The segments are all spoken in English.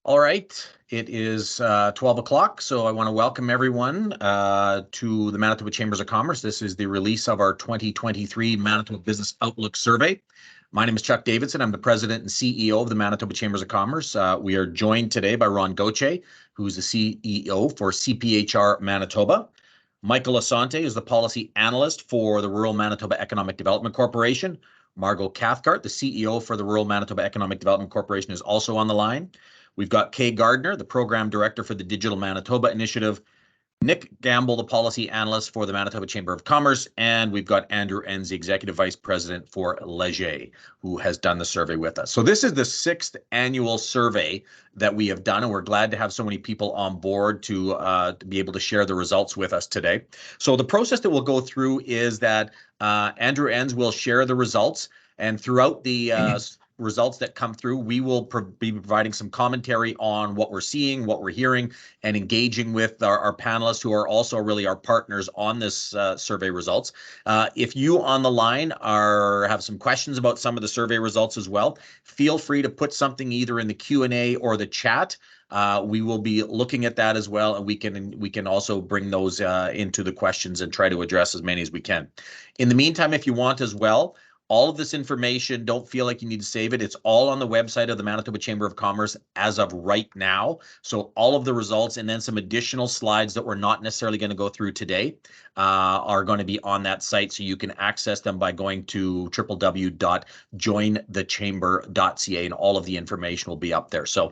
All right, it is 12 o'clock, so I want to welcome everyone to the Manitoba Chambers of Commerce. This is the release of our 2023 Manitoba Business Outlook Survey. My name is Chuck Davidson. I'm the president and CEO of the Manitoba Chambers of Commerce. We are joined today by Ron Gauthier, who's the CEO for CPHR Manitoba. Michael Asante is the policy analyst for the Rural Manitoba Economic Development Corporation. Margot Cathcart, the CEO for the Rural Manitoba Economic Development Corporation, is also on the line. We've got Kay Gardner, the program director for the Digital Manitoba Initiative, Nick Gamble, the policy analyst for the Manitoba Chamber of Commerce, and we've got Andrew Enns, the executive vice president for Leger, who has done the survey with us. So this is the 6th annual survey that we have done, and we're glad to have so many people on board to be able to share the results with us today. So the process that we'll go through is that Andrew Enns will share the results, and throughout the results that come through, we will be providing some commentary on what we're seeing, what we're hearing, and engaging with our panelists who are also really our partners on this survey results. If you on the line have some questions about some of the survey results as well, feel free to put something either in the Q&A or the chat. We will be looking at that as well, and we can also bring those into the questions and try to address as many as we can. In the meantime, if you want as well, all of this information, don't feel like you need to save it. It's all on the website of the Manitoba Chamber of Commerce as of right now. So all of the results and then some additional slides that we're not necessarily going to go through today are going to be on that site. So you can access them by going to www.jointhechamber.ca, and all of the information will be up there. So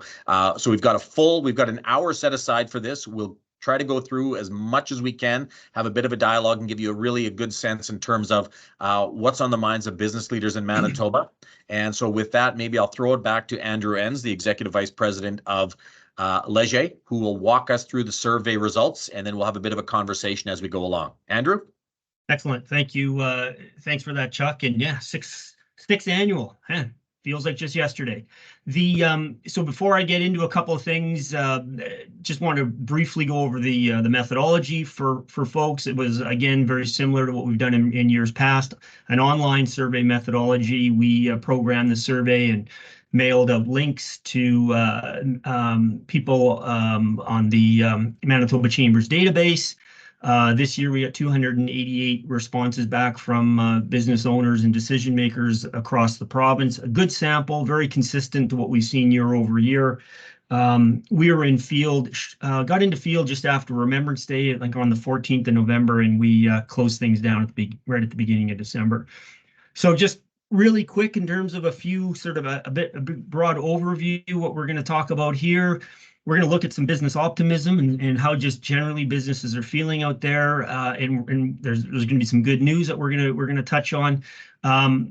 we've got an hour set aside for this. We'll try to go through as much as we can, have a bit of a dialogue, and give you a good sense in terms of what's on the minds of business leaders in Manitoba. And so with that, maybe I'll throw it back to Andrew Enns, the Executive Vice President of Leger, who will walk us through the survey results, and then we'll have a bit of a conversation as we go along. Andrew? Excellent. Thank you. Thanks for that, Chuck. And yeah, sixth annual. Feels like just yesterday. So before I get into a couple of things, just want to briefly go over the methodology for folks. It was, again, very similar to what we've done in years past, an online survey methodology. We programmed the survey and mailed out links to people on the Manitoba Chambers database. This year, we got 288 responses back from business owners and decision makers across the province. A good sample, very consistent to what we've seen year over year. We were in field, got into field just after Remembrance Day, like on the 14th of November, and we closed things down right at the beginning of December. So just really quick in terms of a few sort of a broad overview, what we're going to talk about here. We're going to look at some business optimism and how just generally businesses are feeling out there, and there's going to be some good news that we're going to touch on.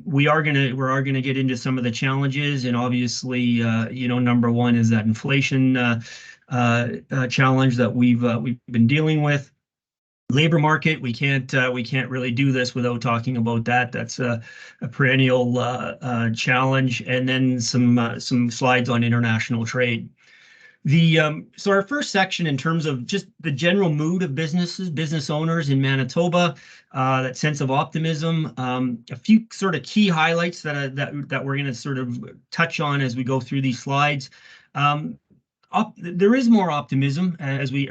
We are going to get into some of the challenges, and obviously, number one is that inflation challenge that we've been dealing with. Labor market, we can't really do this without talking about that. That's a perennial challenge, and then some slides on international trade. So our first section, in terms of just the general mood of business owners in Manitoba, that sense of optimism, a few sort of key highlights that we're going to sort of touch on as we go through these slides. There is more optimism as we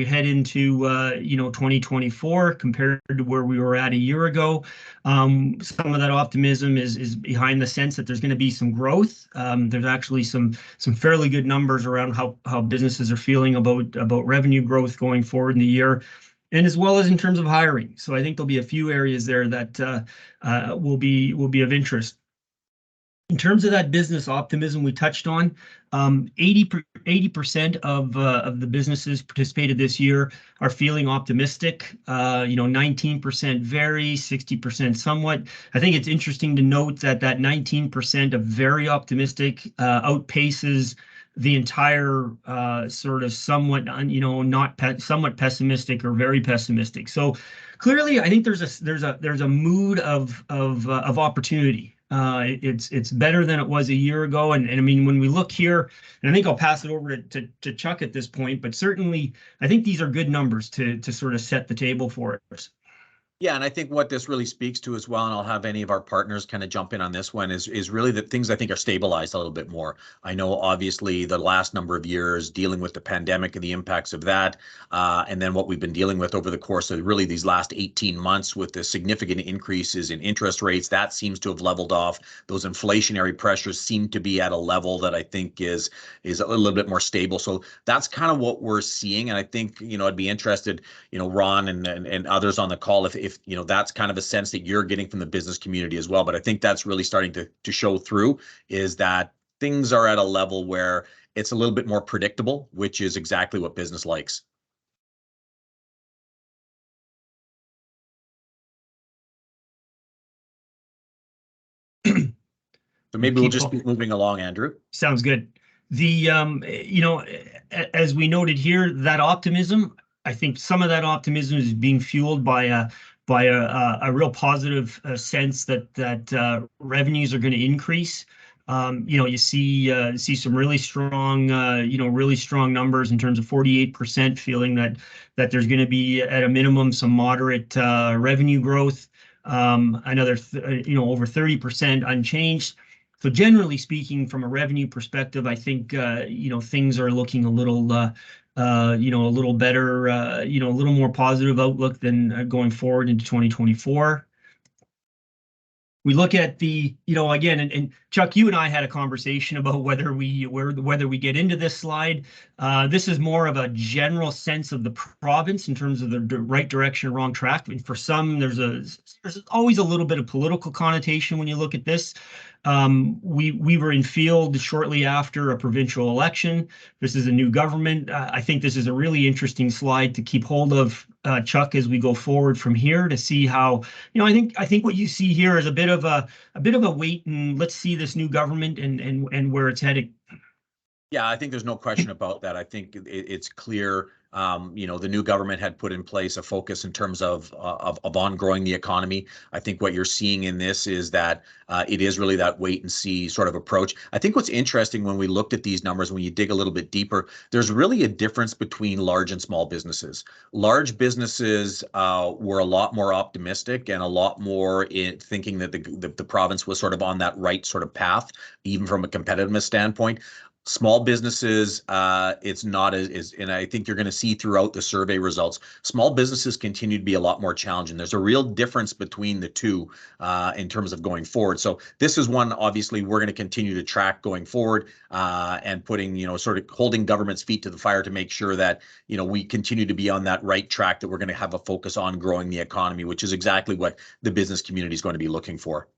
head into 2024 compared to where we were at a year ago. Some of that optimism is behind the sense that there's going to be some growth. There's actually some fairly good numbers around how businesses are feeling about revenue growth going forward in the year, and as well as in terms of hiring. So I think there'll be a few areas there that will be of interest. In terms of that business optimism we touched on, 80% of the businesses participated this year are feeling optimistic. 19% very, 60% somewhat. I think it's interesting to note that 19% of very optimistic outpaces the entire sort of somewhat somewhat pessimistic or very pessimistic. So clearly, I think there's a mood of opportunity. It's better than it was a year ago, and I mean, when we look here, and I think I'll pass it over to Chuck at this point, but certainly I think these are good numbers to sort of set the table for us. Yeah, and I think what this really speaks to as well, and I'll have any of our partners kind of jump in on this one, is really that things I think are stabilized a little bit more. I know obviously the last number of years dealing with the pandemic and the impacts of that, and then what we've been dealing with over the course of really these last 18 months with the significant increases in interest rates, that seems to have leveled off. Those inflationary pressures seem to be at a level that I think is a little bit more stable. So that's kind of what we're seeing, and I think I'd be interested, Ron and others on the call, if that's kind of a sense that you're getting from the business community as well. But I think that's really starting to show through, is that things are at a level where it's a little bit more predictable, which is exactly what business likes. So maybe we'll just be moving along, Andrew. Sounds good. As we noted here, that optimism, I think some of that optimism is being fueled by a real positive sense that revenues are going to increase. You see some really strong numbers in terms of 48% feeling that there's going to be at a minimum some moderate revenue growth. Another over 30% unchanged. So generally speaking, from a revenue perspective, I think things are looking a little better, a little more positive outlook than going forward into 2024. We look at again, and Chuck, you and I had a conversation about whether we get into this slide. This is more of a general sense of the province in terms of the right direction or wrong track. And for some, there's always a little bit of political connotation when you look at this. We were in field shortly after a provincial election. This is a new government. I think this is a really interesting slide to keep hold of, Chuck, as we go forward from here to see how, I think what you see here is a bit of a wait and let's see this new government and where it's heading. Yeah, I think there's no question about that. I think it's clear. The new government had put in place a focus in terms of on growing the economy. I think what you're seeing in this is that it is really that wait and see sort of approach. I think what's interesting when we looked at these numbers, when you dig a little bit deeper, there's really a difference between large and small businesses. Large businesses were a lot more optimistic and a lot more in thinking that the province was sort of on that right sort of path, even from a competitiveness standpoint. Small businesses, it's not as, and I think you're going to see throughout the survey results, small businesses continue to be a lot more challenging. There's a real difference between the two in terms of going forward. So this is one, obviously, we're going to continue to track going forward and putting, sort of holding government's feet to the fire to make sure that, we continue to be on that right track, that we're going to have a focus on growing the economy, which is exactly what the business community is going to be looking for.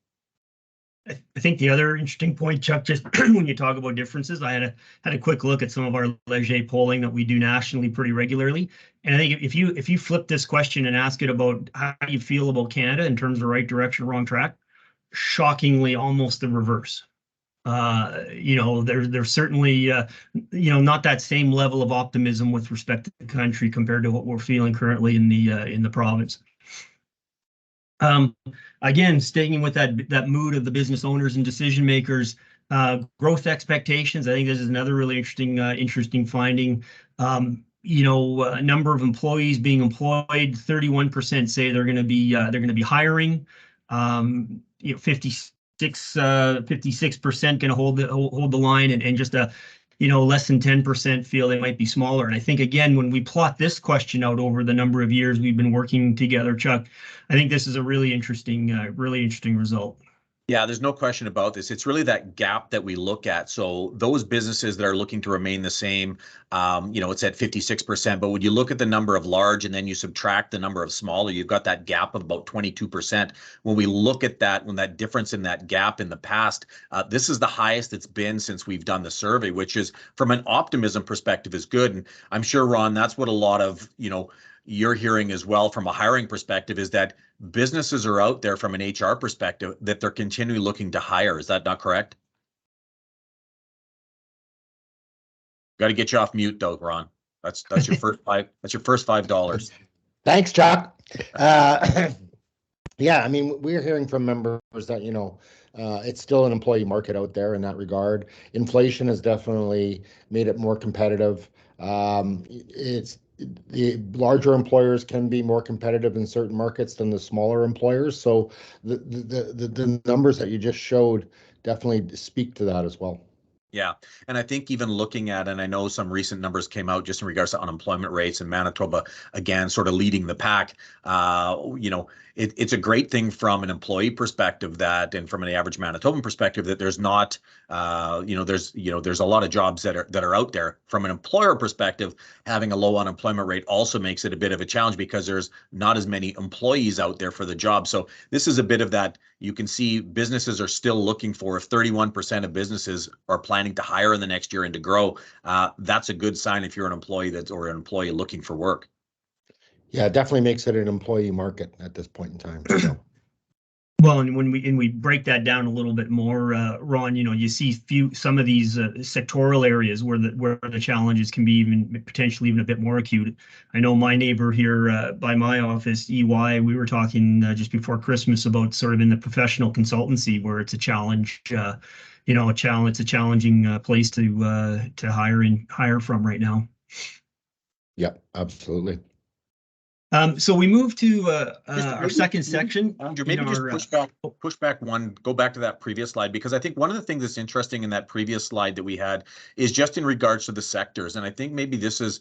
I think the other interesting point, Chuck, just when you talk about differences, I had a quick look at some of our Leger polling that we do nationally pretty regularly, and I think if you flip this question and ask it about how you feel about Canada in terms of right direction, wrong track, shockingly almost the reverse. There's certainly not that same level of optimism with respect to the country compared to what we're feeling currently in the province. Again, staying with that mood of the business owners and decision makers, growth expectations. I think this is another really interesting finding. A number of employees being employed. 31% say they're going to be hiring. 56% going to hold the line, and just less than 10% feel they might be smaller. And I think, again, when we plot this question out over the number of years we've been working together, Chuck, I think this is a really interesting result. Yeah, there's no question about this. It's really that gap that we look at. So those businesses that are looking to remain the same, it's at 56%. But when you look at the number of large and then you subtract the number of smaller, you've got that gap of about 22%. When we look at that, when that difference in that gap in the past, this is the highest it's been since we've done the survey, which is, from an optimism perspective, is good. And I'm sure, Ron, that's what a lot of, you're hearing as well from a hiring perspective, is that businesses are out there from an HR perspective that they're continually looking to hire. Is that not correct? Got to get you off mute though, Ron. That's your first five. That's your first $5. Thanks, Chuck. Yeah, I mean, we're hearing from members that it's still an employee market out there in that regard. Inflation has definitely made it more competitive. It's the larger employers can be more competitive in certain markets than the smaller employers. So the numbers that you just showed definitely speak to that as well. Yeah. And I think even looking at, and I know some recent numbers came out just in regards to unemployment rates and Manitoba, again, sort of leading the pack. It's a great thing from an employee perspective that, and from an average Manitoban perspective, that there's not, there's a lot of jobs that are out there. From an employer perspective, having a low unemployment rate also makes it a bit of a challenge because there's not as many employees out there for the job. So this is a bit of that. You can see businesses are still looking for, if 31% of businesses are planning to hire in the next year and to grow, that's a good sign if you're an employee or an employee looking for work. Yeah, it definitely makes it an employee market at this point in time. So. Well, and when we break that down a little bit more, Ron, you see some of these sectoral areas where the challenges can be even potentially even a bit more acute. I know my neighbor here by my office, EY, we were talking just before Christmas about sort of in the professional consultancy where it's a challenge. It's a challenging place to hire from right now. Yeah, absolutely. So we move to our second section. Andrew, maybe just push back one, go back to that previous slide, because I think one of the things that's interesting in that previous slide that we had is just in regards to the sectors. And I think maybe this is,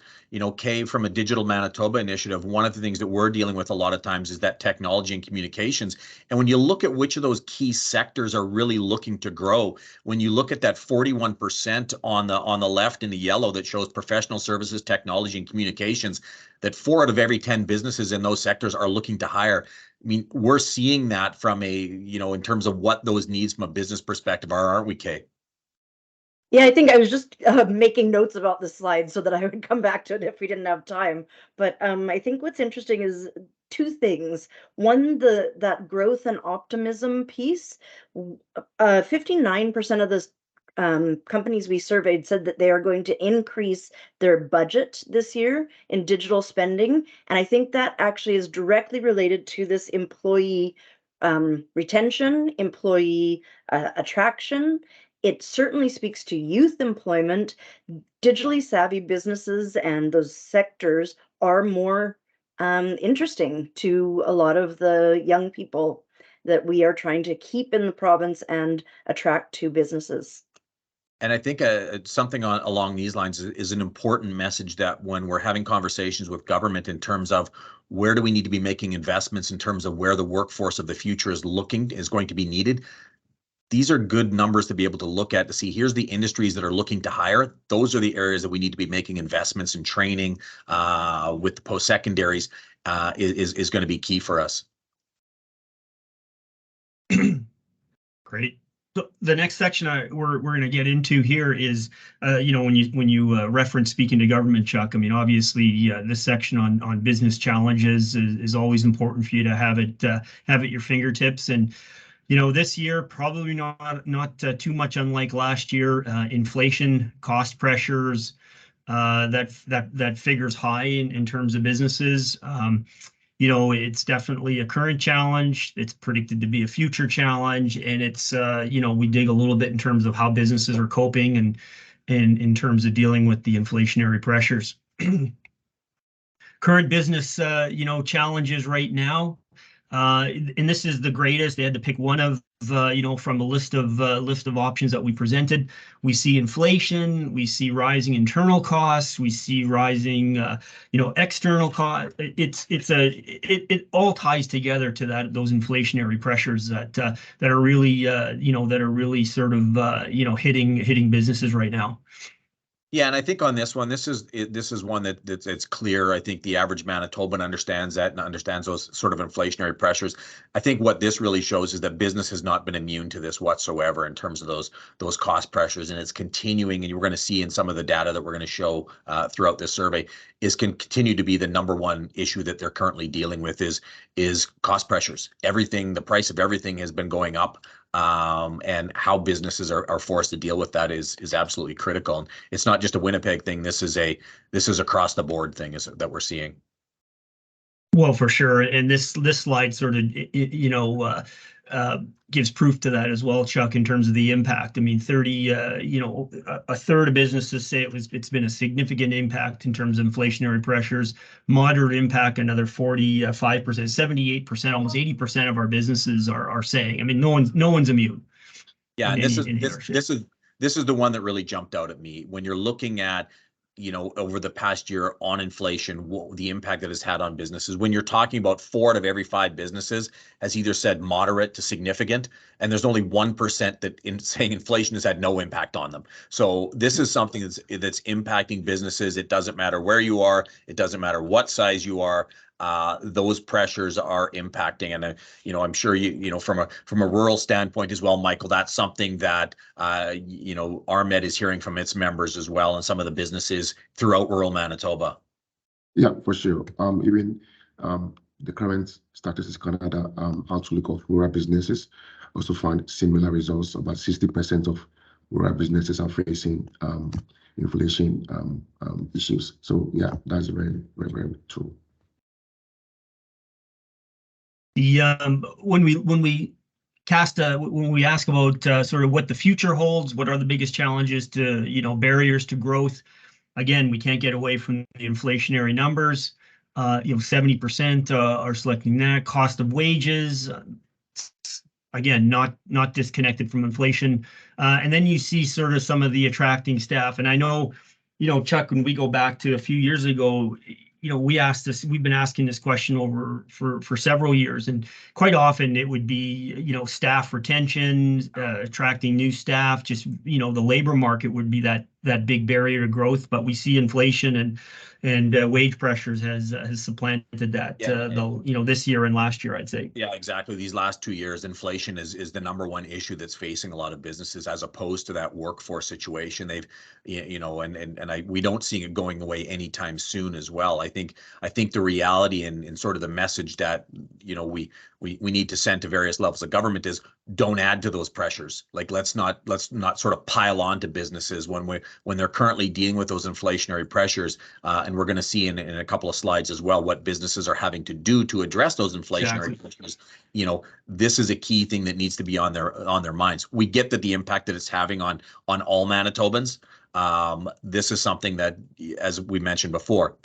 Kay, from a Digital Manitoba initiative, one of the things that we're dealing with a lot of times is that technology and communications. And when you look at which of those key sectors are really looking to grow, when you look at that 41% on the left in the yellow that shows professional services, technology, and communications, that 4 out of every 10 businesses in those sectors are looking to hire. I mean, we're seeing that from in terms of what those needs from a business perspective are, aren't we, Kay? Yeah, I think I was just making notes about the slide so that I would come back to it if we didn't have time. But I think what's interesting is 2 things. One, that growth and optimism piece. 59% of the companies we surveyed said that they are going to increase their budget this year in digital spending. And I think that actually is directly related to this employee retention, employee attraction. It certainly speaks to youth employment. Digitally savvy businesses and those sectors are more interesting to a lot of the young people that we are trying to keep in the province and attract to businesses. And I think something along these lines is an important message, that when we're having conversations with government in terms of where do we need to be making investments in terms of where the workforce of the future is going to be needed, these are good numbers to be able to look at to see here's the industries that are looking to hire. Those are the areas that we need to be making investments in training with the post-secondaries is going to be key for us. Great. So the next section we're going to get into here is, when you reference speaking to government, Chuck. I mean, obviously, this section on business challenges is always important for you to have at your fingertips. And this year probably not too much unlike last year. Inflation, cost pressures, that figures high in terms of businesses. It's definitely a current challenge. It's predicted to be a future challenge, and it's we dig a little bit in terms of how businesses are coping and in terms of dealing with the inflationary pressures. Current business challenges right now. And this is the greatest. They had to pick one of from a list of options that we presented. We see inflation, we see rising internal costs, we see rising external costs. It all ties together to those inflationary pressures that are really sort of hitting businesses right now. Yeah, and I think on this one, this is one it's clear. I think the average Manitoban understands that and understands those sort of inflationary pressures. I think what this really shows is that business has not been immune to this whatsoever in terms of those cost pressures, and it's continuing. And you're going to see in some of the data that we're going to show throughout this survey is continue to be the number one issue that they're currently dealing with is cost pressures. The price of everything has been going up. And how businesses are forced to deal with that is absolutely critical. And it's not just a Winnipeg thing. This is across the board thing that we're seeing. Well, for sure, and this slide sort of gives proof to that as well, Chuck, in terms of the impact. I mean, 30, a third of businesses say it's been a significant impact in terms of inflationary pressures. Moderate impact, another 45%, 78%, almost 80% of our businesses are saying. I mean, no one's immune. Yeah, and Here. this is the one that really jumped out at me when you're looking at, over the past year on inflation, the impact that has had on businesses. When you're talking about 4 out of every 5 businesses has either said moderate to significant, and there's only 1% that in saying inflation has had no impact on them. So this is something that's impacting businesses. It doesn't matter where you are. It doesn't matter what size you are. Those pressures are impacting, and I'm sure from a rural standpoint as well, Michael. That's something that RMED is hearing from its members as well, and some of the businesses throughout rural Manitoba. Yeah, for sure. Even the current Statistics Canada outlook of rural businesses also found similar results. About 60% of rural businesses are facing inflation issues. So yeah, that's very, very, very true. When we ask about sort of what the future holds, what are the biggest challenges to barriers to growth? Again, we can't get away from the inflationary numbers. 70% are selecting that. Cost of wages, again, not disconnected from inflation. And then you see sort of some of the attracting staff. And I know, Chuck, when we go back to a few years ago, we've been asking this question over for several years, and quite often it would be, staff retention, attracting new staff, just, the labor market would be that big barrier to growth. But we see inflation and wage pressures has supplanted that, this year and last year, I'd say. Yeah, exactly. These last 2 years, inflation is the number one issue that's facing a lot of businesses, as opposed to that workforce situation. They've, we don't see it going away anytime soon as well. I think the reality and sort of the message that we need to send to various levels of government is, don't add to those pressures. Like, let's not sort of pile on to businesses when they're currently dealing with those inflationary pressures. And we're going to see in a couple of slides as well what businesses are having to do to address those inflationary pressures. This is a key thing that needs to be on their minds. We get that the impact that it's having on all Manitobans. This is something that, as we mentioned before,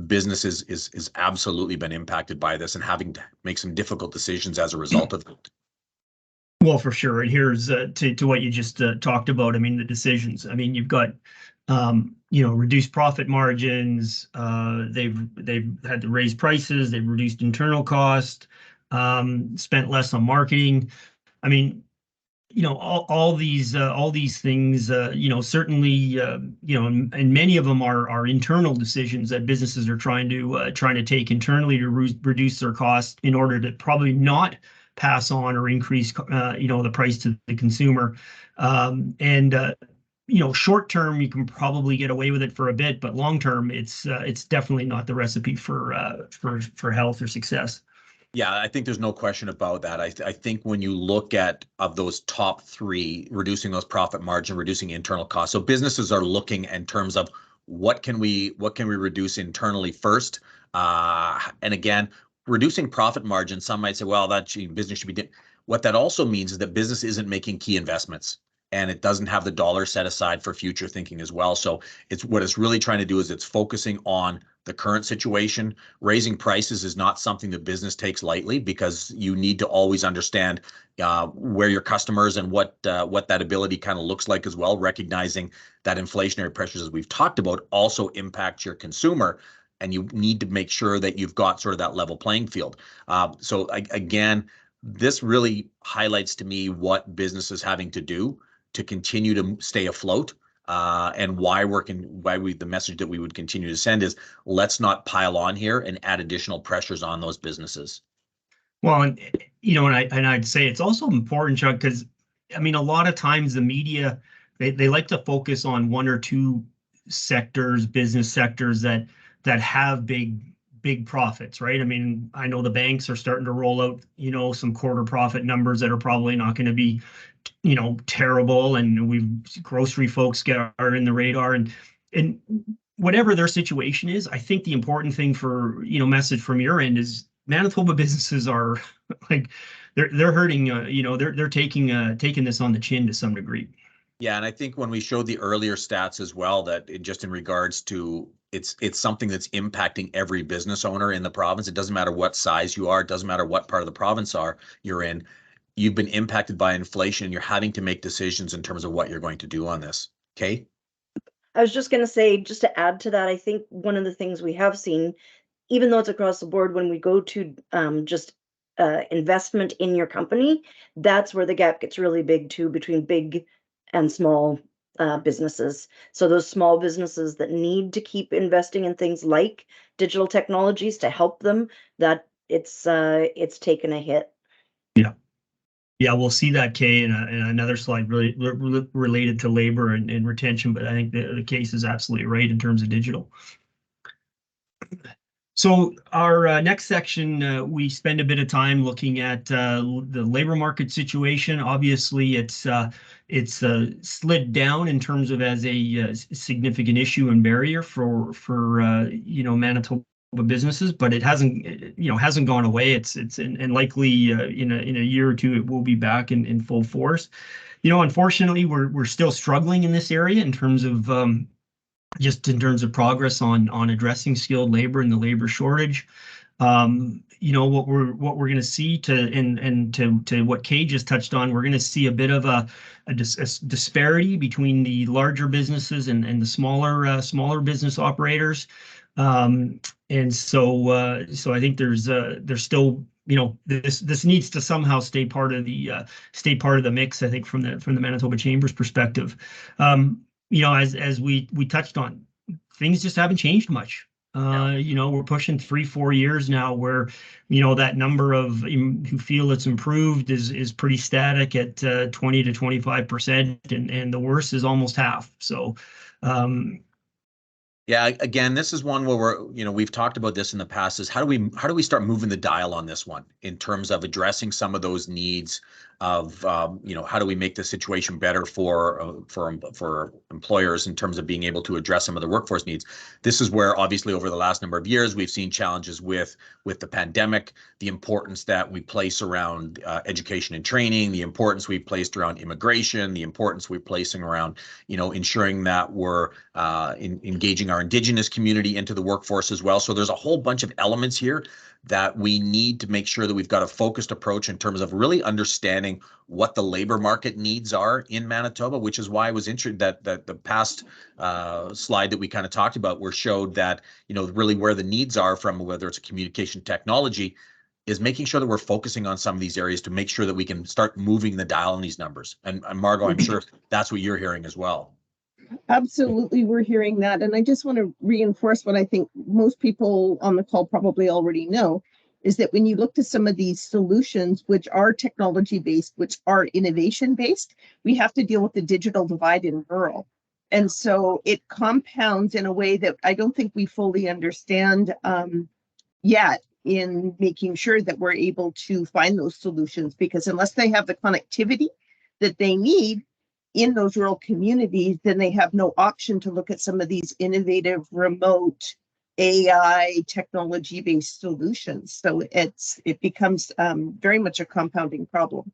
businesses is absolutely been impacted by this and having to make some difficult decisions as a result of it. Well, for sure. And here's to what you just talked about. I mean, the decisions. I mean, you've got reduced profit margins. They've had to raise prices. They've reduced internal cost. Spent less on marketing. I mean, all these things. Certainly, and many of them are internal decisions that businesses are trying to take internally to reduce their costs in order to probably not pass on or increase, the price to the consumer. Short term, you can probably get away with it for a bit, but long term, it's definitely not the recipe for health or success. Yeah, I think there's no question about that. I think when you look at of those top 3, reducing those profit margin, reducing internal costs. So businesses are looking in terms of what can we reduce internally first, and again, reducing profit margin. Some might say, well, that business should be. What that also means is that business isn't making key investments, and it doesn't have the dollar set aside for future thinking as well. So what it's really trying to do is it's focusing on the current situation. Raising prices is not something that business takes lightly, because you need to always understand where your customers and what that ability kind of looks like as well, recognizing that inflationary pressures, as we've talked about, also impact your consumer. And you need to make sure that you've got sort of that level playing field. So again, this really highlights to me what business is having to do to continue to stay afloat, and the message that we would continue to send is, let's not pile on here and add additional pressures on those businesses. Well, and I'd say it's also important, Chuck, because I mean, a lot of times the media, they like to focus on 1 or 2 sectors, business sectors that have big profits, right? I mean, I know the banks are starting to roll out, some quarter profit numbers that are probably not going to be, terrible. And grocery folks are in the radar. And whatever their situation is, I think the important thing for, message from your end is Manitoba businesses are like they're hurting. They're taking this on the chin to some degree. Yeah, and I think when we showed the earlier stats as well, that just in regards to it's something that's impacting every business owner in the province. It doesn't matter what size you are, it doesn't matter what part of the province you're in. You've been impacted by inflation, and you're having to make decisions in terms of what you're going to do on this. Okay. I was just going to say, just to add to that, I think one of the things we have seen, even though it's across the board, when we go to just investment in your company, that's where the gap gets really big too, between big and small businesses. So those small businesses that need to keep investing in things like digital technologies to help them, that it's taken a hit. Yeah. Yeah, we'll see that, Kay, in another slide really related to labor and retention, but I think the case is absolutely right in terms of digital. So our next section, we spend a bit of time looking at the labor market situation. Obviously, it's slid down in terms of as a significant issue and barrier for Manitoba businesses, but it hasn't gone away. It's and likely in a year or two it will be back in full force. Unfortunately, we're still struggling in this area in terms of just in terms of progress on addressing skilled labor and the labor shortage. What we're going to see to what Kay just touched on, we're going to see a bit of a disparity between the larger businesses and the smaller business operators. And so I think there's still, this needs to somehow stay part of the mix, I think, from the Manitoba Chamber's perspective. As we touched on, things just haven't changed much. We're pushing 3-4 years now where, that number of who feel it's improved is pretty static at 20 to 25%, and the worst is almost half. So, yeah, again, this is one where we've talked about this in the past, is how do we start moving the dial on this one in terms of addressing some of those needs of, how do we make the situation better for employers in terms of being able to address some of the workforce needs. This is where obviously over the last number of years, we've seen challenges with the pandemic, the importance that we place around education and training, the importance we've placed around immigration, the importance we're placing around, ensuring that we're engaging our Indigenous community into the workforce as well. So there's a whole bunch of elements here that we need to make sure that we've got a focused approach in terms of really understanding what the labor market needs are in Manitoba, which is why I was interested that the past slide that we kind of talked about where showed that, really where the needs are from, whether it's a communication technology, is making sure that we're focusing on some of these areas to make sure that we can start moving the dial on these numbers. And Margot, I'm sure that's what you're hearing as well. Absolutely, we're hearing that. And I just want to reinforce what I think most people on the call probably already know, is that when you look to some of these solutions, which are technology-based, which are innovation-based, we have to deal with the digital divide in rural. And so it compounds in a way that I don't think we fully understand yet in making sure that we're able to find those solutions, because unless they have the connectivity that they need in those rural communities, then they have no option to look at some of these innovative remote AI technology-based solutions. So it becomes very much a compounding problem.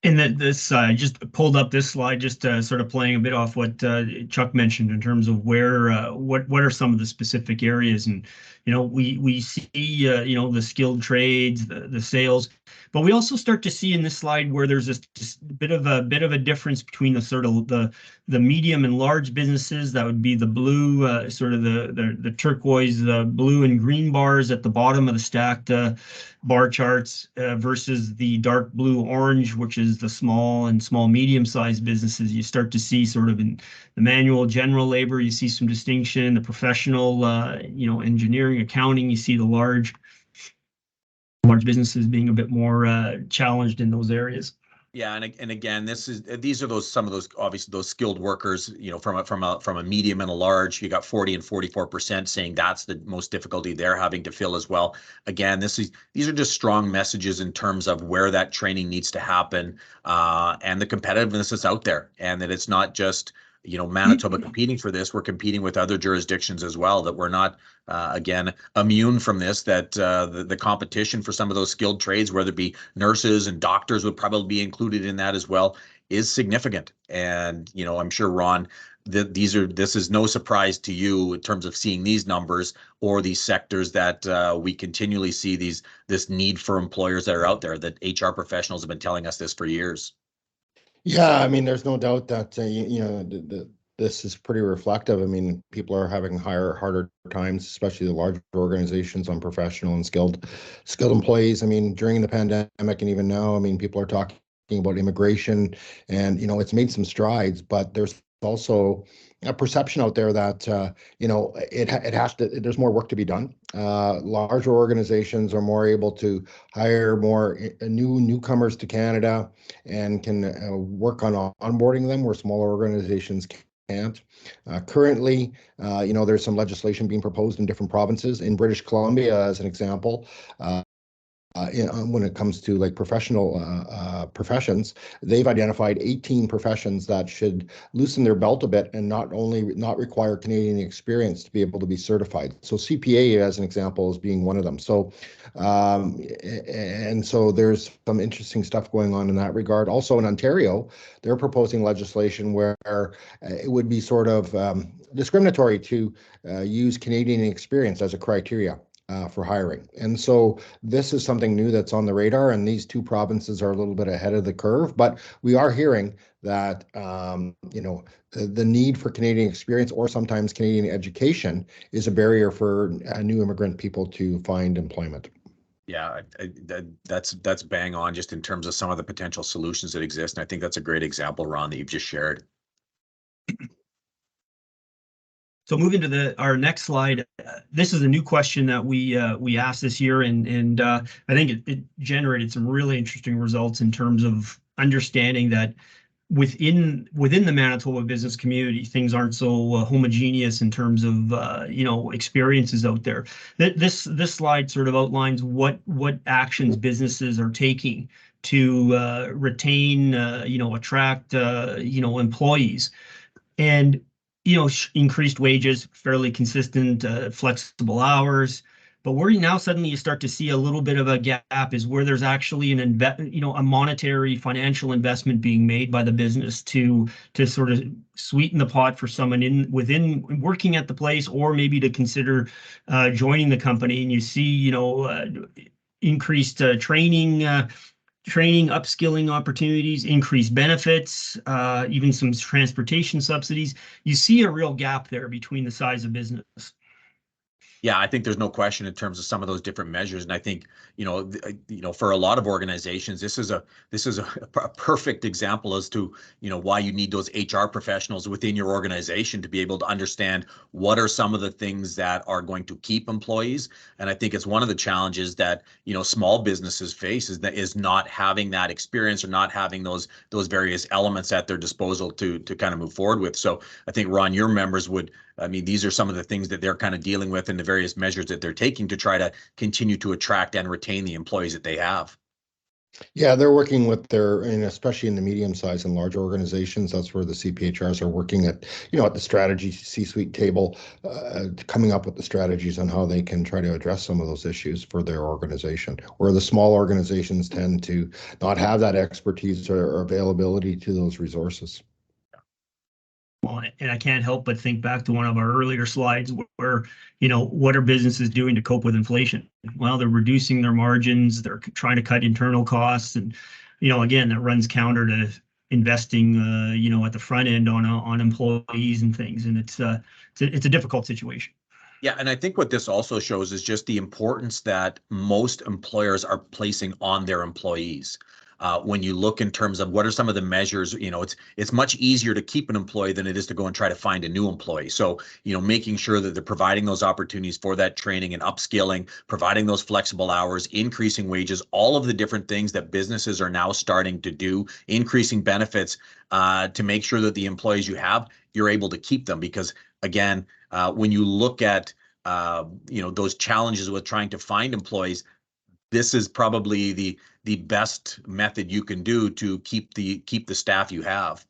And that this just pulled up this slide, just sort of playing a bit off what Chuck mentioned in terms of where what are some of the specific areas, and we see the skilled trades, the sales, but we also start to see in this slide where there's this bit of a difference between the sort of the medium and large businesses. That would be the blue, sort of the turquoise, the blue and green bars at the bottom of the stacked bar charts versus the dark blue orange, which is the small medium sized businesses. You start to see sort of in the manual general labor, you see some distinction. The professional, engineering, accounting, you see the large businesses being a bit more challenged in those areas. Yeah, and again, these are some of those obviously those skilled workers, from a medium and a large. You got 40 and 44% saying that's the most difficulty they're having to fill as well. Again, these are just strong messages in terms of where that training needs to happen, and the competitiveness that's out there, and that it's not just Manitoba competing for this, we're competing with other jurisdictions as well, that we're not, again, immune from this, that the competition for some of those skilled trades, whether it be nurses and doctors would probably be included in that as well, is significant. And, I'm sure, Ron, this is no surprise to you in terms of seeing these numbers or these sectors that we continually see this need for employers that are out there, that HR professionals have been telling us this for years. Yeah, I mean, there's no doubt that this is pretty reflective. I mean, people are having harder times, especially the larger organizations, on professional and skilled employees. I mean, during the pandemic and even now, I mean, people are talking about immigration, and it's made some strides, but there's also a perception out there that it has to. There's more work to be done. Larger organizations are more able to hire more newcomers to Canada and can work on onboarding them, where smaller organizations can't. Currently, there's some legislation being proposed in different provinces. In British Columbia, as an example, when it comes to like professional professions, they've identified 18 professions that should loosen their belt a bit and not require Canadian experience to be able to be certified. So CPA, as an example, is being one of them. So and so there's some interesting stuff going on in that regard. Also in Ontario, they're proposing legislation where it would be sort of discriminatory to use Canadian experience as a criteria for hiring. And so this is something new that's on the radar, and these two provinces are a little bit ahead of the curve, but we are hearing that, the need for Canadian experience or sometimes Canadian education is a barrier for new immigrant people to find employment. Yeah, that's bang on, just in terms of some of the potential solutions that exist. And I think that's a great example, Ron, that you've just shared. So moving to our next slide, this is a new question that we asked this year, and I think it generated some really interesting results in terms of understanding that within the Manitoba business community, things aren't so homogeneous in terms of experiences out there. This slide sort of outlines what actions businesses are taking to retain, attract, employees. And increased wages, fairly consistent, flexible hours. But where now suddenly you start to see a little bit of a gap is where there's actually a monetary financial investment being made by the business to sort of sweeten the pot for someone within working at the place, or maybe to consider joining the company. And you see, increased training, upskilling opportunities, increased benefits, even some transportation subsidies. You see a real gap there between the size of business. Yeah, I think there's no question in terms of some of those different measures, and I think for a lot of organizations, this is a perfect example as to why you need those HR professionals within your organization to be able to understand what are some of the things that are going to keep employees. And I think it's one of the challenges that small businesses face is not having that experience, or not having those various elements at their disposal to kind of move forward with. So I think, Ron, your members these are some of the things that they're kind of dealing with, and the various measures that they're taking to try to continue to attract and retain the employees that they have. Yeah, they're working with and especially in the medium-sized and large organizations, that's where the CPHRs are working at the strategy C-suite table, coming up with the strategies on how they can try to address some of those issues for their organization. Where the small organizations tend to not have that expertise or availability to those resources. Well, and I can't help but think back to one of our earlier slides where, what are businesses doing to cope with inflation? Well, they're reducing their margins, they're trying to cut internal costs, and, again, that runs counter to investing, at the front end on employees and things, and it's a difficult situation. Yeah, and I think what this also shows is just the importance that most employers are placing on their employees. When you look in terms of what are some of the measures, it's much easier to keep an employee than it is to go and try to find a new employee. So, making sure that they're providing those opportunities for that training and upskilling, providing those flexible hours, increasing wages, all of the different things that businesses are now starting to do, increasing benefits to make sure that the employees you're able to keep them. Because again, when you look at those challenges with trying to find employees, this is probably the best method you can do to keep the staff you have.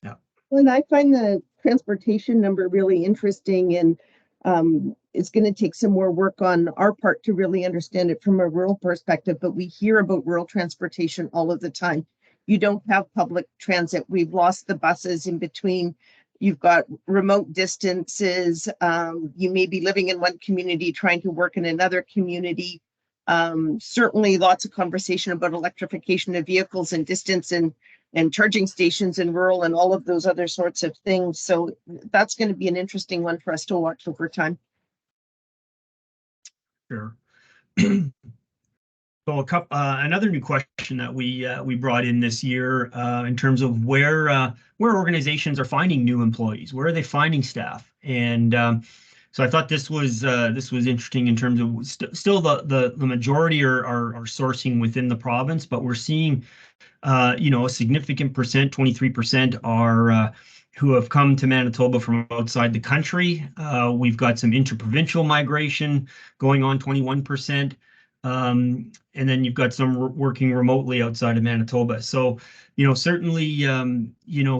Yeah. And I find the transportation number really interesting, and it's going to take some more work on our part to really understand it from a rural perspective. But we hear about rural transportation all of the time. You don't have public transit. We've lost the buses in between. You've got remote distances. You may be living in one community trying to work in another community. Certainly lots of conversation about electrification of vehicles and distance and charging stations in rural and all of those other sorts of things. So that's going to be an interesting one for us to watch over time. Sure. So another new question that we brought in this year in terms of where organizations are finding new employees, where are they finding staff, and so I thought this was interesting in terms of still the majority are sourcing within the province, but we're seeing a significant percent, 23% are who have come to Manitoba from outside the country. We've got some interprovincial migration going on, 21%. And then you've got some working remotely outside of Manitoba. So, certainly,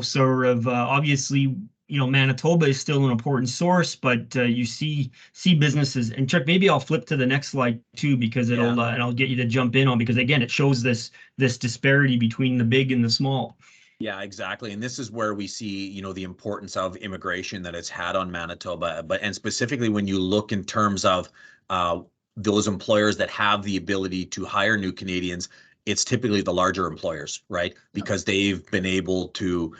sort of obviously, Manitoba is still an important source, but you see businesses. And Chuck, maybe I'll flip to the next slide too, because and I'll get you to jump in on, because again, it shows this disparity between the big and the small. Yeah, exactly. And this is where we see, the importance of immigration that it's had on Manitoba, and specifically when you look in terms of those employers that have the ability to hire new Canadians, it's typically the larger employers, right? Because they've been able to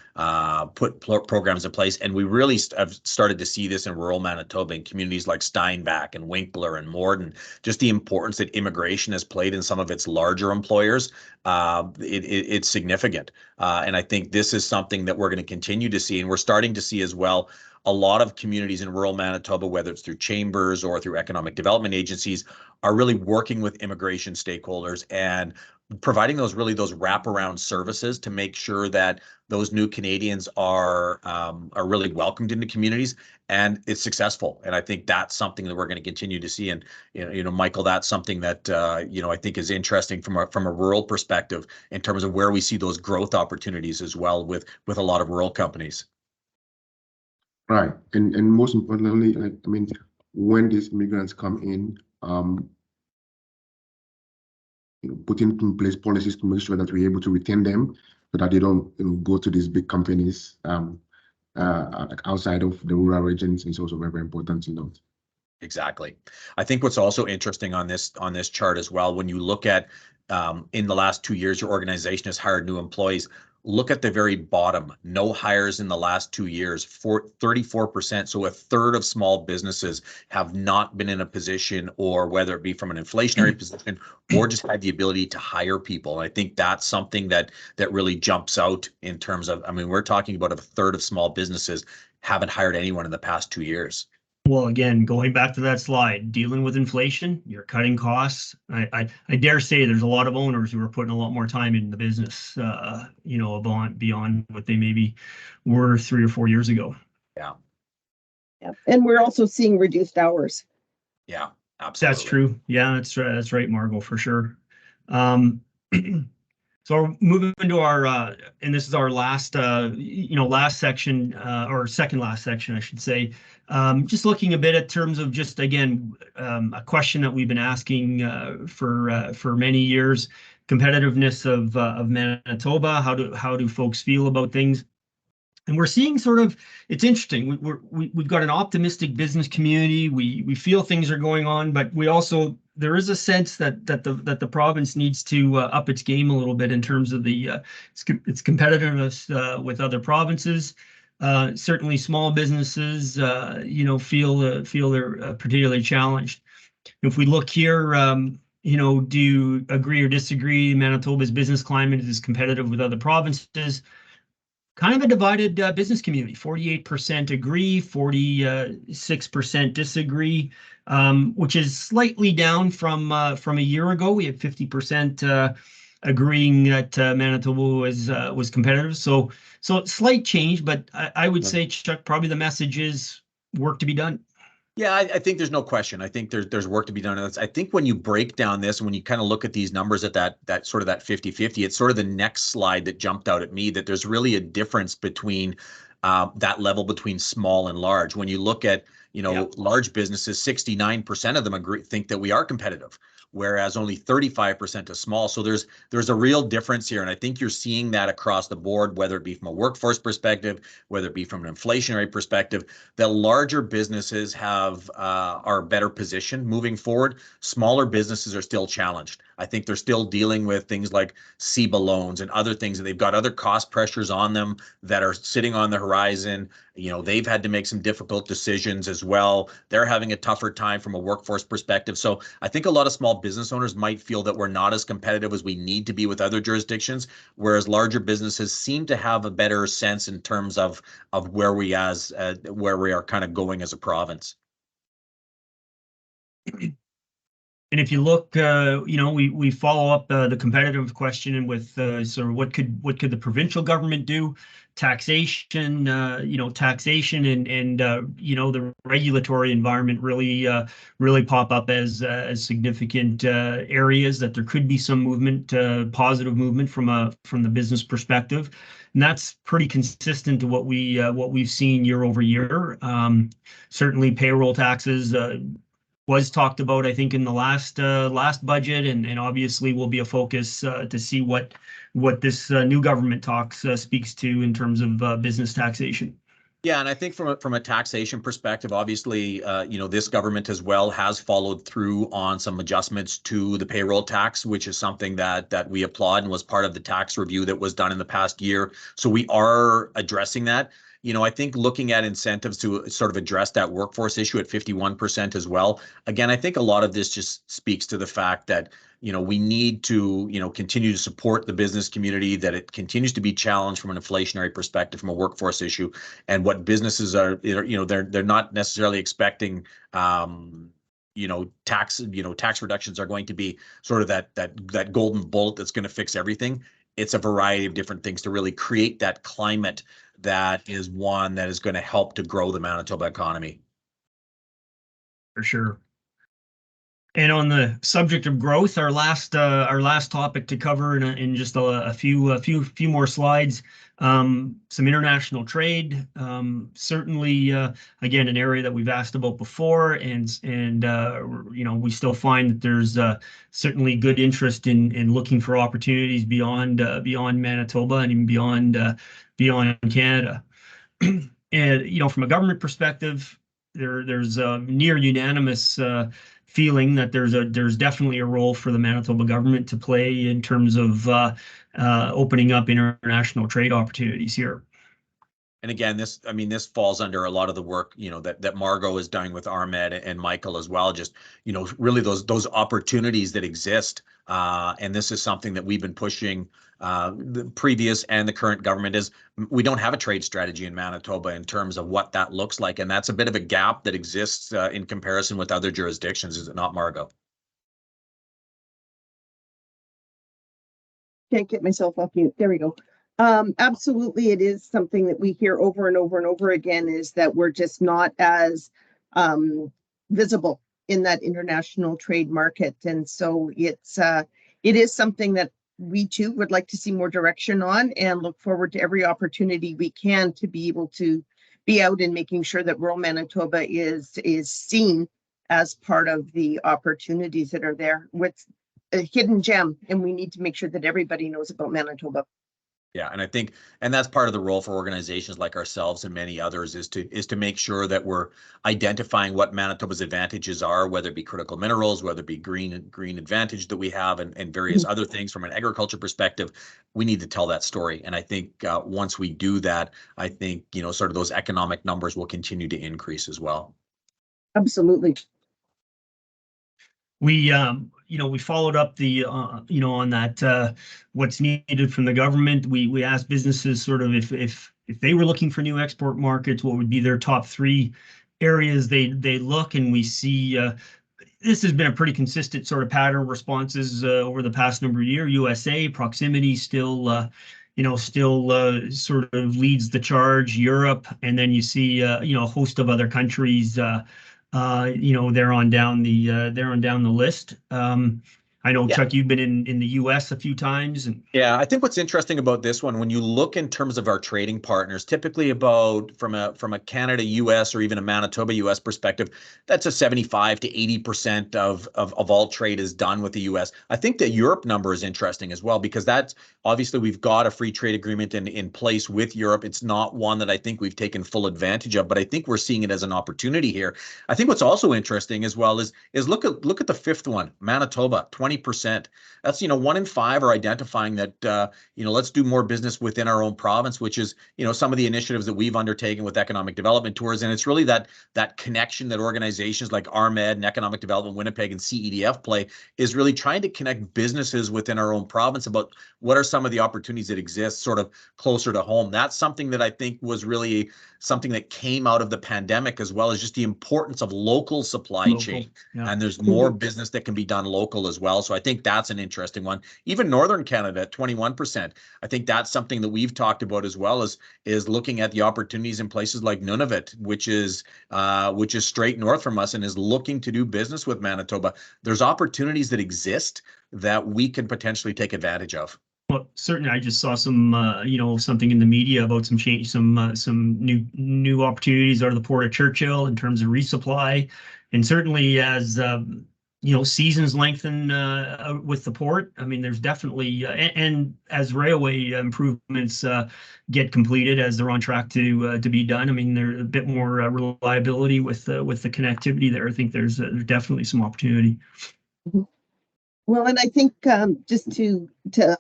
put programs in place. And we really have started to see this in rural Manitoba in communities like Steinbach and Winkler and Morden, just the importance that immigration has played in some of its larger employers. It's significant. And I think this is something that we're going to continue to see. And we're starting to see as well a lot of communities in rural Manitoba, whether it's through chambers or through economic development agencies, are really working with immigration stakeholders and providing those wraparound services to make sure that those new Canadians are really welcomed into communities, and it's successful. And I think that's something that we're going to continue to see. And Michael, that's something that I think is interesting from a rural perspective in terms of where we see those growth opportunities as well with a lot of rural companies. Right, and most importantly, when these immigrants come in, putting in place policies to make sure that we're able to retain them, so that they don't go to these big companies outside of the rural regions is also very, very important to note. Exactly. I think what's also interesting on this chart as well, when you look at in the last 2 years, your organization has hired new employees. Look at the very bottom, no hires in the last 2 years, 34%. So a third of small businesses have not been in a position, or whether it be from an inflationary position or just had the ability to hire people. And I think that's something that really jumps out in terms of, we're talking about a third of small businesses haven't hired anyone in the past 2 years. Well, again, going back to that slide, dealing with inflation, you're cutting costs. I dare say there's a lot of owners who are putting a lot more time in the business, beyond what they maybe were 3 or 4 years ago. Yeah. Yeah. And we're also seeing reduced hours. Yeah, absolutely. That's true. Yeah, that's right, Margot, for sure. So moving into our, and this is our last, last section, or second last section, I should say. Just looking a bit at terms of just, again, a question that we've been asking for many years: competitiveness of Manitoba. How do folks feel about things? And we're seeing sort of, it's interesting. We've got an optimistic business community. We feel things are going on, but there is a sense that the province needs to up its game a little bit in terms of its competitiveness with other provinces. Certainly, small businesses, feel they're particularly challenged. If we look here, do you agree or disagree? Manitoba's business climate is competitive with other provinces. Kind of a divided business community. 48% agree, 46% disagree, which is slightly down from a year ago. We had 50% agreeing that Manitoba was competitive. So slight change, but I would say, Chuck, probably the message is work to be done. Yeah, I think there's no question. I think there's work to be done. I think when you break down this, and when you kind of look at these numbers at that sort of that 50-50, it's sort of the next slide that jumped out at me, that there's really a difference between that level between small and large. When you look at large businesses, 69% of them think that we are competitive, whereas only 35% are small. So there's a real difference here, and I think you're seeing that across the board, whether it be from a workforce perspective, whether it be from an inflationary perspective. The larger businesses are better positioned moving forward. Smaller businesses are still challenged. I think they're still dealing with things like CEBA loans and other things, and they've got other cost pressures on them that are sitting on the horizon. They've had to make some difficult decisions as well. They're having a tougher time from a workforce perspective. So I think a lot of small business owners might feel that we're not as competitive as we need to be with other jurisdictions, whereas larger businesses seem to have a better sense in terms of where we are kind of going as a province. And if you look, we follow up the competitive question with sort of what could the provincial government do? Taxation, taxation and the regulatory environment really pop up as significant areas that there could be some movement, positive movement from the business perspective, and that's pretty consistent to what we've seen year over year. Certainly, payroll taxes was talked about, I think, in the last budget, and obviously will be a focus to see what this new government talks speaks to in terms of business taxation. Yeah, and I think from a taxation perspective, obviously, this government as well has followed through on some adjustments to the payroll tax, which is something that we applaud and was part of the tax review that was done in the past year. So we are addressing that. I think looking at incentives to sort of address that workforce issue at 51% as well. Again, I think a lot of this just speaks to the fact that, we need to, continue to support the business community, that it continues to be challenged from an inflationary perspective, from a workforce issue, and what businesses are, they're not necessarily expecting, tax reductions are going to be sort of that golden bullet that's going to fix everything. It's a variety of different things to really create that climate that is one that is going to help to grow the Manitoba economy. For sure. And on the subject of growth, our last topic to cover in just a few more slides, some international trade. Certainly, again, an area that we've asked about before, and we still find that there's certainly good interest in looking for opportunities beyond Manitoba and even beyond Canada. And from a government perspective, there's a near unanimous feeling that there's definitely a role for the Manitoba government to play in terms of opening up international trade opportunities here. And again, this falls under a lot of the work, that Margot is doing with Ahmed and Michael as well. Just, really those opportunities that exist. And this is something that we've been pushing, the previous and the current government, is we don't have a trade strategy in Manitoba in terms of what that looks like. And that's a bit of a gap that exists in comparison with other jurisdictions. Is it not, Margot? Can't get myself off mute. There we go. Absolutely, it is something that we hear over and over and over again, is that we're just not as visible in that international trade market. And so it is something that we too would like to see more direction on, and look forward to every opportunity we can to be able to be out and making sure that rural Manitoba is seen as part of the opportunities that are there. With a hidden gem, and we need to make sure that everybody knows about Manitoba. Yeah, and I think, and that's part of the role for organizations like ourselves and many others, is to make sure that we're identifying what Manitoba's advantages are, whether it be critical minerals, whether it be green advantage that we have, and various other things from an agriculture perspective. We need to tell that story, and I think once we do that, I think sort of those economic numbers will continue to increase as well. Absolutely. We followed up on that, what's needed from the government. We asked businesses sort of if they were looking for new export markets, what would be their top 3 areas they look, and we see this has been a pretty consistent sort of pattern of responses over the past number of years. USA, proximity still sort of leads the charge. Europe, and then you see a host of other countries. They're on down the list. I know, Yeah. Chuck, you've been in the US a few times. And Yeah, I think what's interesting about this one, when you look in terms of our trading partners, typically about from a Canada US or even a Manitoba US perspective, that's a 75 to 80% of all trade is done with the US. I think the Europe number is interesting as well, because that's obviously we've got a free trade agreement in place with Europe. It's not one that I think we've taken full advantage of, but I think we're seeing it as an opportunity here. I think what's also interesting as well is look at the fifth one, Manitoba, 20%. That's, 1 in 5 are identifying that, let's do more business within our own province, which is, some of the initiatives that we've undertaken with economic development tours. And it's really that connection that organizations like RMED and Economic Development Winnipeg and CEDF play, is really trying to connect businesses within our own province about what are some of the opportunities that exist sort of closer to home. That's something that I think was really something that came out of the pandemic, as well as just the importance of local supply chain. yeah. And there's more business that can be done local as well. So I think that's an interesting one. Even Northern Canada at 21%. I think that's something that we've talked about as well, is looking at the opportunities in places like Nunavut, which is straight north from us and is looking to do business with Manitoba. There's opportunities that exist that we can potentially take advantage of. Well, certainly, I just saw some, something in the media about some change, some new opportunities out of the Port of Churchill in terms of resupply, and certainly as seasons lengthen with the port. I mean, there's definitely and as railway improvements get completed, as they're on track to be done. I mean, there's a bit more reliability with the connectivity there. I think there's definitely some opportunity. Well, and I think just to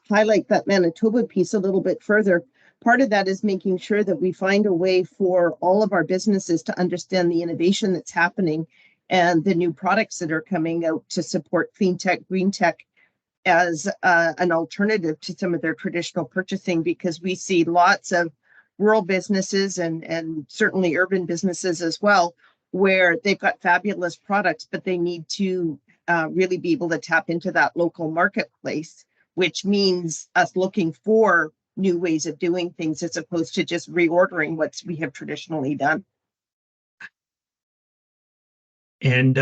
highlight that Manitoba piece a little bit further, part of that is making sure that we find a way for all of our businesses to understand the innovation that's happening and the new products that are coming out to support clean tech, green tech as an alternative to some of their traditional purchasing, because we see lots of rural businesses and certainly urban businesses as well, where they've got fabulous products, but they need to really be able to tap into that local marketplace, which means us looking for new ways of doing things as opposed to just reordering what we have traditionally done. And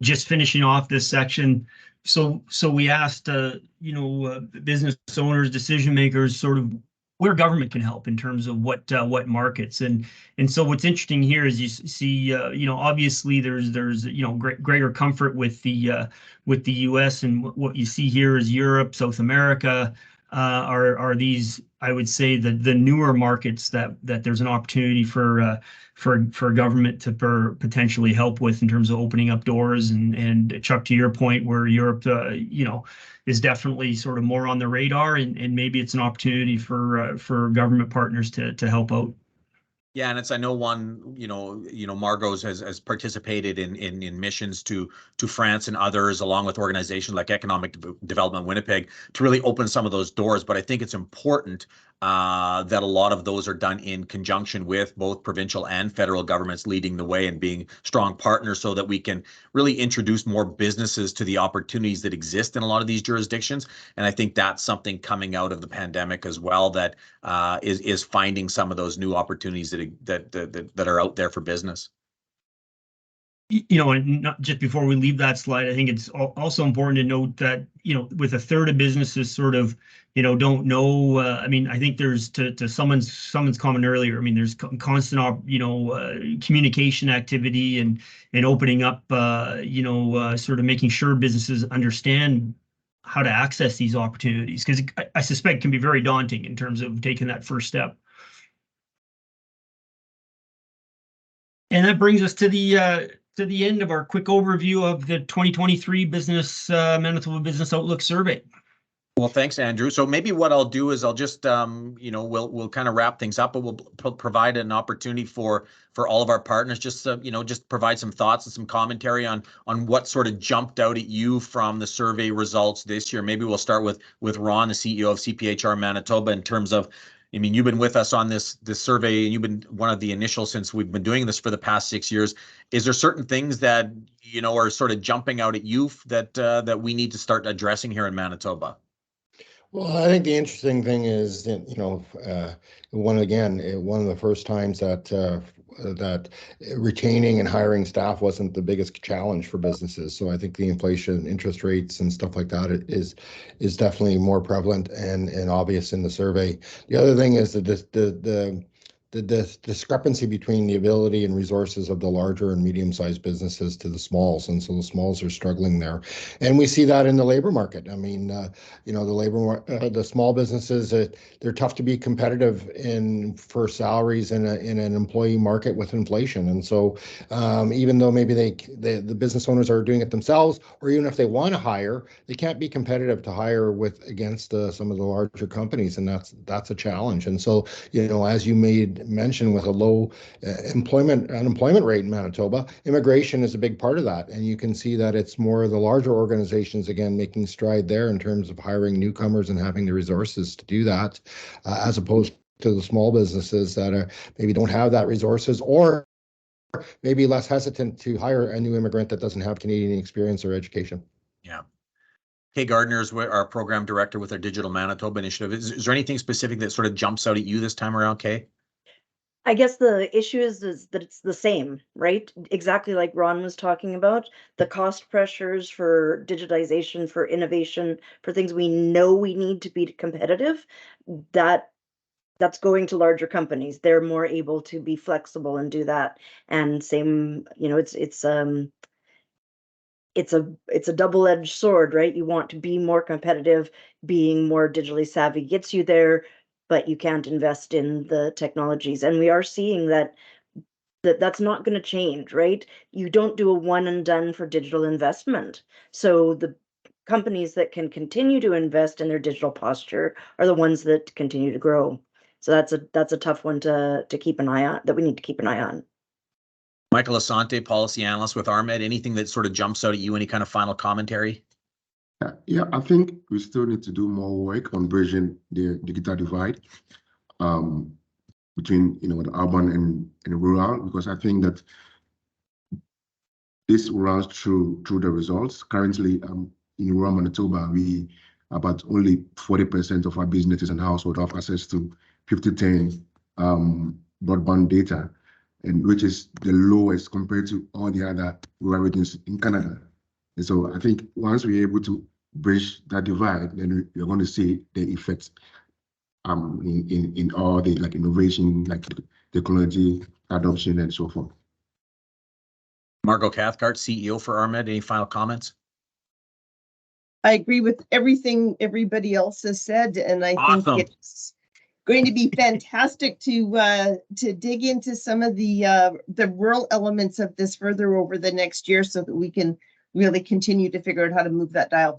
just finishing off this section, so we asked, business owners, decision makers, sort of where government can help in terms of what markets. And so what's interesting here is you see, obviously there's greater comfort with the U.S. and what you see here is Europe, South America are these, I would say, the newer markets that there's an opportunity for government to potentially help with in terms of opening up doors. And Chuck, to your point, where Europe, is definitely sort of more on the radar, and maybe it's an opportunity for government partners to help out. Yeah, and I know one, Margot's has participated in missions to France and others, along with organizations like Economic Development Winnipeg, to really open some of those doors. But I think it's important that a lot of those are done in conjunction with both provincial and federal governments leading the way and being strong partners, so that we can really introduce more businesses to the opportunities that exist in a lot of these jurisdictions. And I think that's something coming out of the pandemic as well, that is finding some of those new opportunities that are out there for business. And not just before we leave that slide, I think it's also important to note that, with a third of businesses sort of, don't know. I mean, I think there's to someone's comment earlier. I mean, there's constant, communication activity and opening up, sort of making sure businesses understand how to access these opportunities, because I suspect it can be very daunting in terms of taking that first step. And that brings us to the end of our quick overview of the 2023 Manitoba Business Outlook Survey. Well, thanks, Andrew. So maybe what I'll do is I'll just, we'll kind of wrap things up, but we'll provide an opportunity for all of our partners, just just provide some thoughts and some commentary on what sort of jumped out at you from the survey results this year. Maybe we'll start with Ron, the CEO of CPHR Manitoba, in terms of, I mean, you've been with us on this survey, and you've been one of the initial since we've been doing this for the past 6 years. Is there certain things that are sort of jumping out at you that we need to start addressing here in Manitoba? Well, I think the interesting thing is that, one of the first times that that retaining and hiring staff wasn't the biggest challenge for businesses. So I think the inflation, interest rates, and stuff like that is definitely more prevalent and obvious in the survey. The other thing is that the discrepancy between the ability and resources of the larger and medium-sized businesses to the smalls, and so the smalls are struggling there, and we see that in the labor market. I mean, the small businesses, they're tough to be competitive for salaries in an employee market with inflation, and so even though maybe the business owners are doing it themselves, or even if they want to hire, they can't be competitive to hire against some of the larger companies, and that's a challenge. And so, as you made mention, with a low unemployment rate in Manitoba, immigration is a big part of that. And you can see that it's more the larger organizations, again, making stride there in terms of hiring newcomers and having the resources to do that, as opposed to the small businesses that maybe don't have that resources, or maybe less hesitant to hire a new immigrant that doesn't have Canadian experience or education. Yeah. Kay Gardner is our program director with our Digital Manitoba initiative. Is there anything specific that sort of jumps out at you this time around, Kay? I guess the issue is that it's the same, right? Exactly like Ron was talking about, the cost pressures for digitization, for innovation, for things we know we need to be competitive, that's going to larger companies. They're more able to be flexible and do that. And same, it's a double-edged sword, right? You want to be more competitive, being more digitally savvy gets you there, but you can't invest in the technologies. And we are seeing that's not going to change, right? You don't do a one and done for digital investment. So the companies that can continue to invest in their digital posture are the ones that continue to grow. So that's a tough one to keep an eye on, that we need to keep an eye on. Michael Asante, policy analyst with RMED. Anything that sort of jumps out at you? Any kind of final commentary? Yeah, I think we still need to do more work on bridging the digital divide between the urban and rural, because I think that this runs through the results. Currently, in rural Manitoba, about only 40% of our businesses and households have access to 5010 broadband data, and which is the lowest compared to all the other rural regions in Canada. And so I think once we're able to bridge that divide, then we're going to see the effects in all the innovation, technology adoption, and so forth. Margot Cathcart, CEO for RMED. Any final comments? I agree with everything everybody else has said, and I think it's going to be fantastic to dig into some of the rural elements of this further over the next year, so that we can really continue to figure out how to move that dial.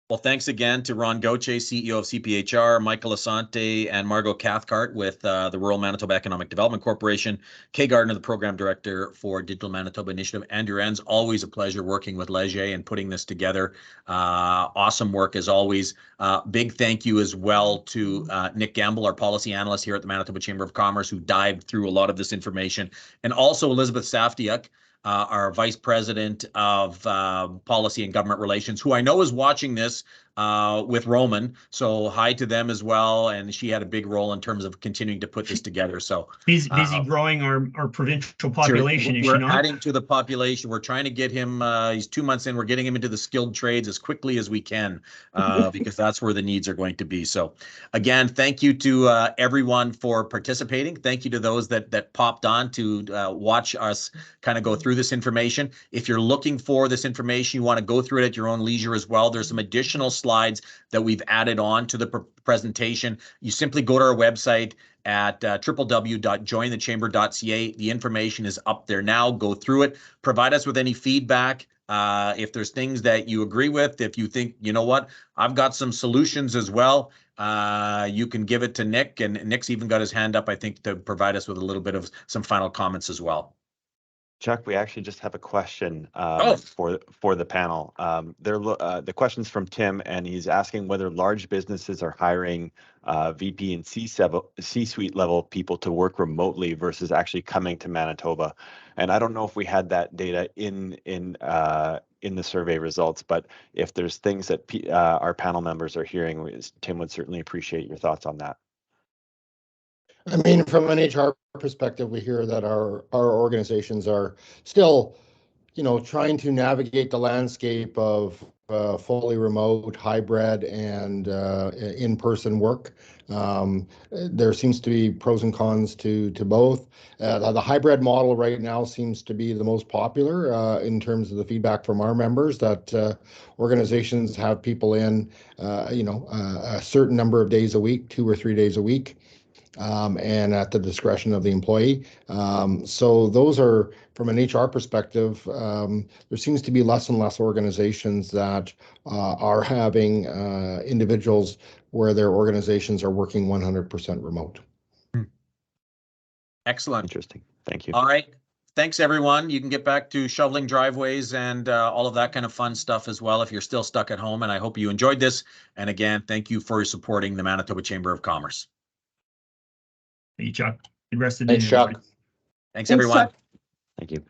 Well, thanks again to Ron Gauthier, CEO of CPHR, Michael Asante, and Margot Cathcart with the Rural Manitoba Economic Development Corporation, Kay Gardner, the Program Director for Digital Manitoba Initiative. Andrew Enns, always a pleasure working with Leger and putting this together. Awesome work as always. Big thank you as well to Nick Gamble, our policy analyst here at the Manitoba Chamber of Commerce, who dived through a lot of this information, and also Elizabeth Saftiuk, our Vice President of Policy and Government Relations, who I know is watching this with Roman. So hi to them as well. And she had a big role in terms of continuing to put this together. So busy growing our provincial population. We're adding to the population. We're trying to get him, he's 2 months in, we're getting him into the skilled trades as quickly as we can, because that's where the needs are going to be. So again, thank you to everyone for participating. Thank you to those that popped on to watch us kind of go through this information. If you're looking for this information, you want to go through it at your own leisure as well. There's some additional slides that we've added on to the presentation. You simply go to our website at www.jointhechamber.ca. The information is up there now. Go through it. Provide us with any feedback. If there's things that you agree with, if you think, you know what, I've got some solutions as well, you can give it to Nick. And Nick's even got his hand up, I think, to provide us with a little bit of some final comments as well. Chuck, we actually just have a question for the panel. The question's from Tim, and he's asking whether large businesses are hiring VP and C-suite level people to work remotely versus actually coming to Manitoba. And I don't know if we had that data in the survey results, but if there's things that our panel members are hearing, Tim would certainly appreciate your thoughts on that. I mean, from an HR perspective, we hear that our organizations are still, trying to navigate the landscape of fully remote, hybrid, and in-person work. There seems to be pros and cons to both. The hybrid model right now seems to be the most popular in terms of the feedback from our members, that organizations have people in, a certain number of days a week, 2 or 3 days a week. And at the discretion of the employee. So those are, from an HR perspective, there seems to be less and less organizations that are having individuals where their organizations are working 100% remote. Excellent. Interesting. Thank you. All right. Thanks, everyone. You can get back to shoveling driveways and all of that kind of fun stuff as well if you're still stuck at home. And I hope you enjoyed this. And again, thank you for supporting the Manitoba Chamber of Commerce. Thank you, Chuck. Good rest of the day. Thanks, Chuck. Thanks, everyone. Chuck. Thank you.